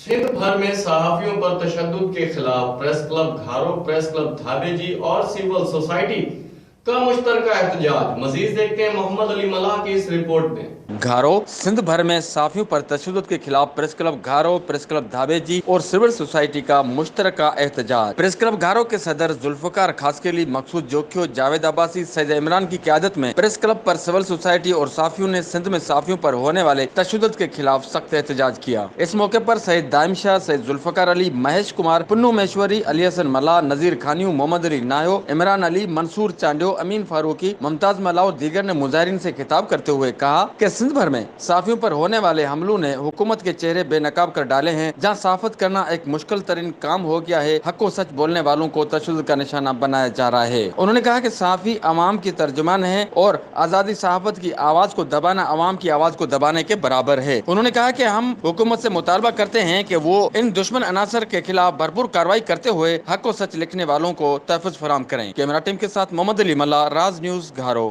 सिंध भर में सहाफियों पर तशद्दुद के खिलाफ प्रेस क्लब घारो, प्रेस क्लब धाबेजी और सिविल सोसाइटी का मुश्तरका एहतजाज। मजीद देखते हैं मोहम्मद अली मल्लाह की इस रिपोर्ट में। घारो सिंध भर में सहाफियों पर तशद्दुद के खिलाफ प्रेस क्लब घारो, प्रेस क्लब धाबेजी और सिविल सोसाइटी का मुश्तरका एहतजाज। प्रेस क्लब घारो के सदर जुल्फकार खासकेली, मकसूद जोखियो, जावेद अब्बासी, सैयद इमरान की क़यादत में प्रेस क्लब पर सिविल सोसाइटी और सहाफियों ने सिंध में सहाफियों पर होने वाले तशद्दुद के खिलाफ सख्त एहतजाज किया। इस मौके पर सैयद दाइम शाह, सैयद जुल्फकार अली, महेश कुमार, पुन्नू महेश्वरी, अली हसन मल्लाह, नजीर खानियों, मोहम्मद अली नायो, इमरान अली, मंसूर चांडियो, अमीन फारूकी, मुमताज मल्लाह और दीगर ने मुजाहिरीन से खिताब करते हुए कहा कि सिंध भर में सहाफियों पर होने वाले हमलों ने हुकूमत के चेहरे बेनकाब कर डाले हैं। जहां सहाफत करना एक मुश्किल तरीन काम हो गया है, हक व सच बोलने वालों को तशद्दुद का निशाना बनाया जा रहा है। उन्होंने कहा कि सहाफी अवाम की तर्जुमान है और आजादी सहाफत की आवाज को दबाना अवाम की आवाज को दबाने के बराबर है। उन्होंने कहा कि हम हुकूमत से मुतालबा करते हैं कि वो इन दुश्मन अनासर के खिलाफ भरपूर कार्रवाई करते हुए हक व सच लिखने वालों को तहफ़्फ़ुज़ फराहम करें। कैमरा टीम के साथ मोहम्मद अली मल्लाह, राज न्यूज़, घारो।